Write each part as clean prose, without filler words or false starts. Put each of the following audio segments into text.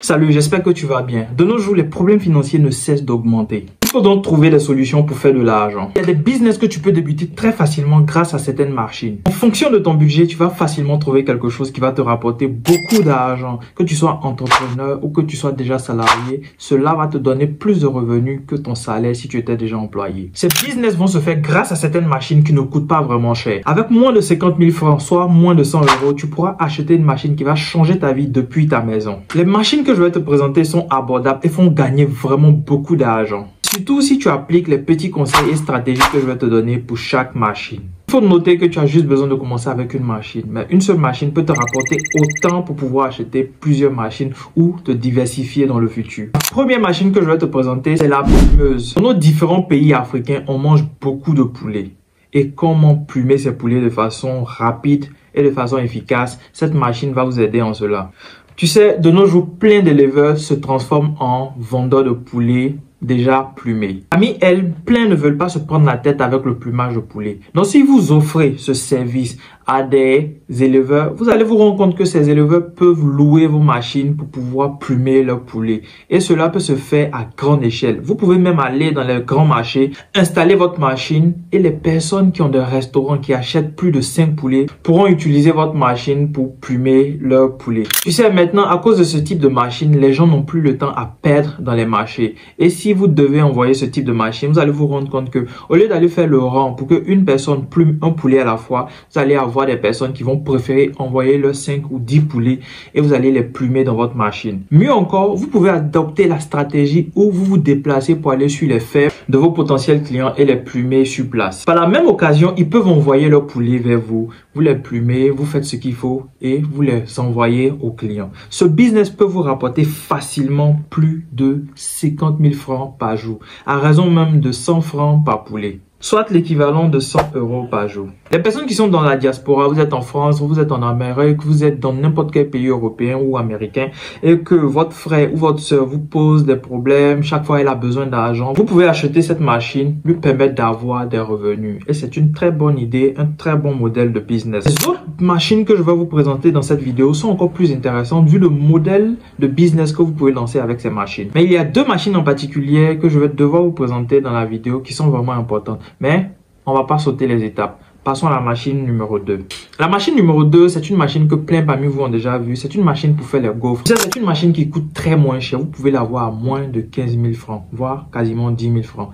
Salut, j'espère que tu vas bien. De nos jours, les problèmes financiers ne cessent d'augmenter. Il faut donc trouver des solutions pour faire de l'argent. Il y a des business que tu peux débuter très facilement grâce à certaines machines. En fonction de ton budget, tu vas facilement trouver quelque chose qui va te rapporter beaucoup d'argent. Que tu sois entrepreneur ou que tu sois déjà salarié, cela va te donner plus de revenus que ton salaire si tu étais déjà employé. Ces business vont se faire grâce à certaines machines qui ne coûtent pas vraiment cher. Avec moins de 50 000 francs, soit moins de 100 euros, tu pourras acheter une machine qui va changer ta vie depuis ta maison. Les machines que je vais te présenter sont abordables et font gagner vraiment beaucoup d'argent. Surtout si tu appliques les petits conseils et stratégies que je vais te donner pour chaque machine. Il faut noter que tu as juste besoin de commencer avec une machine. Mais une seule machine peut te rapporter autant pour pouvoir acheter plusieurs machines ou te diversifier dans le futur. La première machine que je vais te présenter, c'est la plumeuse. Dans nos différents pays africains, on mange beaucoup de poulet. Et comment plumer ces poulets de façon rapide et de façon efficace, cette machine va vous aider en cela. Tu sais, de nos jours, plein d'éleveurs se transforment en vendeurs de poulets déjà plumés. Parmi elles, plein ne veulent pas se prendre la tête avec le plumage de poulet. Donc, si vous offrez ce service à des éleveurs, vous allez vous rendre compte que ces éleveurs peuvent louer vos machines pour pouvoir plumer leurs poulets. Et cela peut se faire à grande échelle. Vous pouvez même aller dans les grands marchés, installer votre machine et les personnes qui ont des restaurants qui achètent plus de 5 poulets pourront utiliser votre machine pour plumer leurs poulets. Tu sais, maintenant, à cause de ce type de machine, les gens n'ont plus le temps à perdre dans les marchés. Et si vous devez envoyer ce type de machine, vous allez vous rendre compte que au lieu d'aller faire le rang pour qu'une personne plume un poulet à la fois, vous allez avoir des personnes qui vont préférer envoyer leurs 5 ou 10 poulets et vous allez les plumer dans votre machine. Mieux encore, vous pouvez adopter la stratégie où vous vous déplacez pour aller sur les fermes de vos potentiels clients et les plumer sur place. Par la même occasion, ils peuvent envoyer leurs poulets vers vous. Vous les plumez, vous faites ce qu'il faut et vous les envoyez aux clients. Ce business peut vous rapporter facilement plus de 50 000 francs par jour, à raison même de 100 francs par poulet, soit l'équivalent de 100 euros par jour. Les personnes qui sont dans la diaspora, vous êtes en France, vous êtes en Amérique, vous êtes dans n'importe quel pays européen ou américain et que votre frère ou votre soeur vous pose des problèmes, chaque fois elle a besoin d'argent, vous pouvez acheter cette machine, lui permettre d'avoir des revenus. Et c'est une très bonne idée, un très bon modèle de business. Les autres machines que je vais vous présenter dans cette vidéo sont encore plus intéressantes vu le modèle de business que vous pouvez lancer avec ces machines. Mais il y a deux machines en particulier que je vais devoir vous présenter dans la vidéo qui sont vraiment importantes. Mais on va pas sauter les étapes. Passons à la machine numéro 2. La machine numéro 2, c'est une machine que plein parmi vous ont déjà vu. C'est une machine pour faire les gaufres. C'est une machine qui coûte très moins cher. Vous pouvez l'avoir à moins de 15 000 francs, voire quasiment 10 000 francs.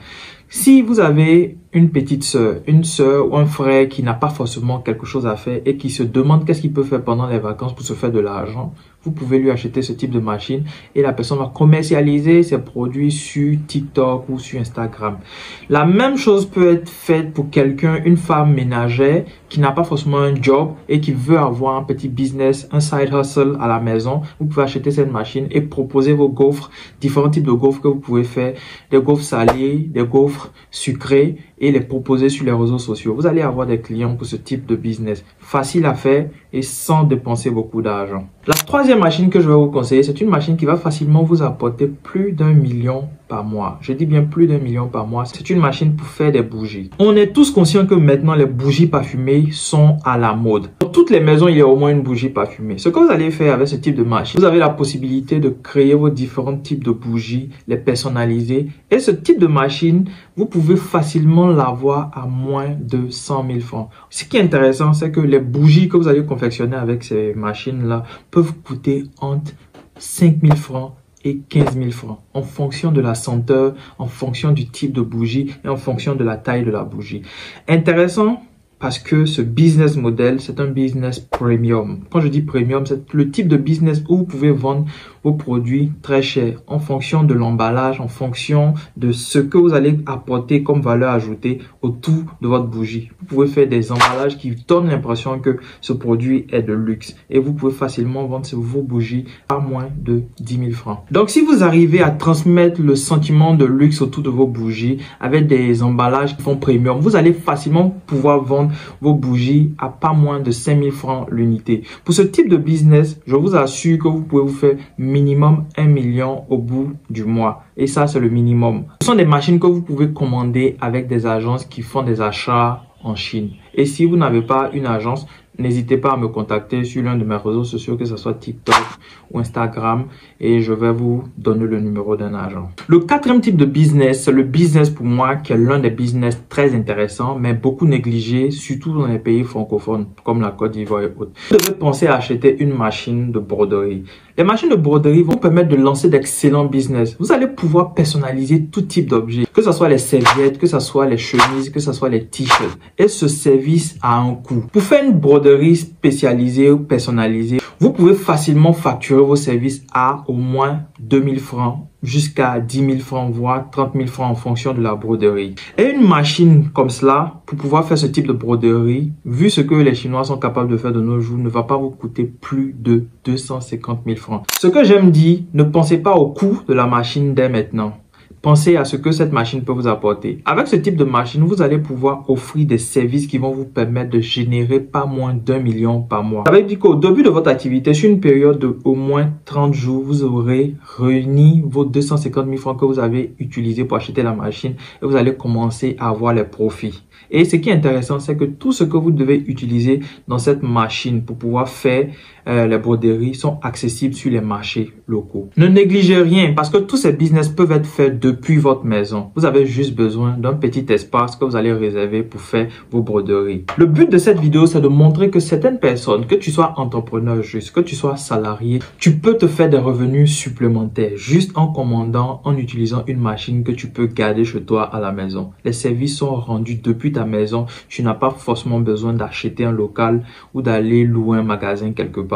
Si vous avez une petite soeur, une soeur ou un frère qui n'a pas forcément quelque chose à faire et qui se demande qu'est-ce qu'il peut faire pendant les vacances pour se faire de l'argent, vous pouvez lui acheter ce type de machine et la personne va commercialiser ses produits sur TikTok ou sur Instagram. La même chose peut être faite pour quelqu'un, une femme ménagère qui n'a pas forcément un job et qui veut avoir un petit business, un side hustle à la maison. Vous pouvez acheter cette machine et proposer vos gaufres, différents types de gaufres que vous pouvez faire, des gaufres salées, des gaufres sucrées et les proposer sur les réseaux sociaux. Vous allez avoir des clients pour ce type de business. Facile à faire et sans dépenser beaucoup d'argent. La troisième machine que je vais vous conseiller, c'est une machine qui va facilement vous apporter plus d'1 million par mois. Je dis bien plus d'1 million par mois. C'est une machine pour faire des bougies. On est tous conscients que maintenant les bougies parfumées sont à la mode. Dans toutes les maisons, il y a au moins une bougie parfumée. Ce que vous allez faire avec ce type de machine, vous avez la possibilité de créer vos différents types de bougies, les personnaliser. Et ce type de machine, vous pouvez facilement l'avoir à moins de 100 000 francs. Ce qui est intéressant, c'est que les bougies que vous allez confectionner avec ces machines-là peuvent coûter entre 5 000 francs et 15 000 francs en fonction de la senteur, en fonction du type de bougie et en fonction de la taille de la bougie. Intéressant parce que ce business model, c'est un business premium. Quand je dis premium, c'est le type de business où vous pouvez vendre vos produits très chers en fonction de l'emballage, en fonction de ce que vous allez apporter comme valeur ajoutée autour de votre bougie. Vous pouvez faire des emballages qui donnent l'impression que ce produit est de luxe et vous pouvez facilement vendre vos bougies à moins de 10 000 francs. Donc, si vous arrivez à transmettre le sentiment de luxe autour de vos bougies avec des emballages qui font premium, vous allez facilement pouvoir vendre vos bougies à pas moins de 5 000 francs l'unité. Pour ce type de business, je vous assure que vous pouvez vous faire minimum 1 million au bout du mois. Et ça, c'est le minimum. Ce sont des machines que vous pouvez commander avec des agences qui font des achats en Chine. Et si vous n'avez pas une agence, n'hésitez pas à me contacter sur l'un de mes réseaux sociaux, que ce soit TikTok ou Instagram, et je vais vous donner le numéro d'un agent. Le quatrième type de business, c'est le business pour moi qui est l'un des business très intéressants, mais beaucoup négligé, surtout dans les pays francophones comme la Côte d'Ivoire et autres. Vous devez penser à acheter une machine de broderie. Les machines de broderie vont permettre de lancer d'excellents business. Vous allez pouvoir personnaliser tout type d'objets, que ce soit les serviettes, que ce soit les chemises, que ce soit les t-shirts. Et ce service a un coût. Pour faire une broderie spécialisée ou personnalisée, vous pouvez facilement facturer vos services à au moins 2000 francs jusqu'à 10 000 francs, voire 30 000 francs en fonction de la broderie. Et une machine comme cela, pour pouvoir faire ce type de broderie, vu ce que les Chinois sont capables de faire de nos jours, ne va pas vous coûter plus de 250 000 francs. Ce que j'aime dire, ne pensez pas au coût de la machine dès maintenant. Pensez à ce que cette machine peut vous apporter. Avec ce type de machine, vous allez pouvoir offrir des services qui vont vous permettre de générer pas moins d'1 million par mois. Ça veut dire qu'au début de votre activité, sur une période de au moins 30 jours, vous aurez réuni vos 250 000 francs que vous avez utilisés pour acheter la machine et vous allez commencer à avoir les profits. Et ce qui est intéressant, c'est que tout ce que vous devez utiliser dans cette machine pour pouvoir faire les broderies sont accessibles sur les marchés locaux. Ne négligez rien parce que tous ces business peuvent être faits depuis votre maison. Vous avez juste besoin d'un petit espace que vous allez réserver pour faire vos broderies. Le but de cette vidéo, c'est de montrer que certaines personnes, que tu sois entrepreneur juste, que tu sois salarié, tu peux te faire des revenus supplémentaires juste en commandant, en utilisant une machine que tu peux garder chez toi à la maison. Les services sont rendus depuis ta maison. Tu n'as pas forcément besoin d'acheter un local ou d'aller louer un magasin quelque part.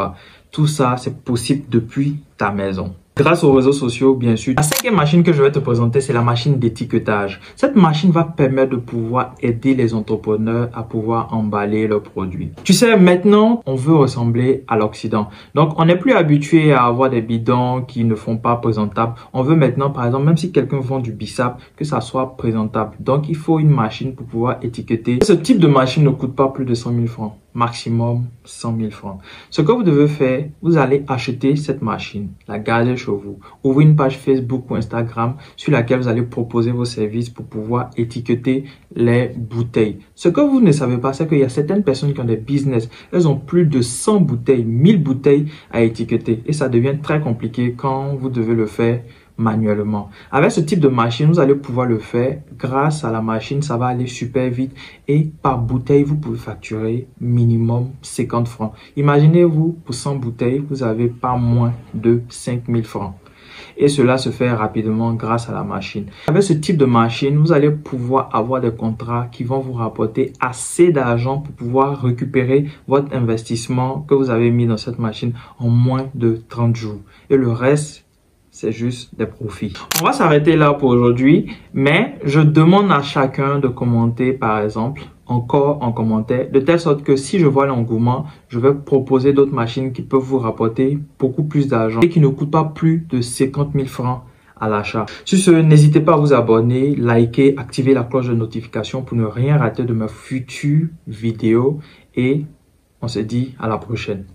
Tout ça, c'est possible depuis ta maison. Grâce aux réseaux sociaux, bien sûr. La cinquième machine que je vais te présenter, c'est la machine d'étiquetage. Cette machine va permettre de pouvoir aider les entrepreneurs à pouvoir emballer leurs produits. Tu sais, maintenant, on veut ressembler à l'Occident. Donc, on n'est plus habitué à avoir des bidons qui ne font pas présentables. On veut maintenant, par exemple, même si quelqu'un vend du bissap, que ça soit présentable. Donc, il faut une machine pour pouvoir étiqueter. Ce type de machine ne coûte pas plus de 100 000 francs. Maximum 100 000 francs. Ce que vous devez faire, vous allez acheter cette machine, la garder chez vous, ouvrir une page Facebook ou Instagram sur laquelle vous allez proposer vos services pour pouvoir étiqueter les bouteilles. Ce que vous ne savez pas, c'est qu'il y a certaines personnes qui ont des business, elles ont plus de 100 bouteilles, 1000 bouteilles à étiqueter et ça devient très compliqué quand vous devez le faire manuellement. Avec ce type de machine, vous allez pouvoir le faire. Grâce à la machine, ça va aller super vite et par bouteille, vous pouvez facturer minimum 50 francs. Imaginez-vous, pour 100 bouteilles, vous avez pas moins de 5 000 francs. Et cela se fait rapidement grâce à la machine. Avec ce type de machine, vous allez pouvoir avoir des contrats qui vont vous rapporter assez d'argent pour pouvoir récupérer votre investissement que vous avez mis dans cette machine en moins de 30 jours. Et le reste, c'est juste des profits. On va s'arrêter là pour aujourd'hui, mais je demande à chacun de commenter par exemple encore en commentaire, de telle sorte que si je vois l'engouement, je vais proposer d'autres machines qui peuvent vous rapporter beaucoup plus d'argent et qui ne coûtent pas plus de 50 000 francs à l'achat. Sur ce, n'hésitez pas à vous abonner, liker, activer la cloche de notification pour ne rien rater de mes futures vidéos et on se dit à la prochaine.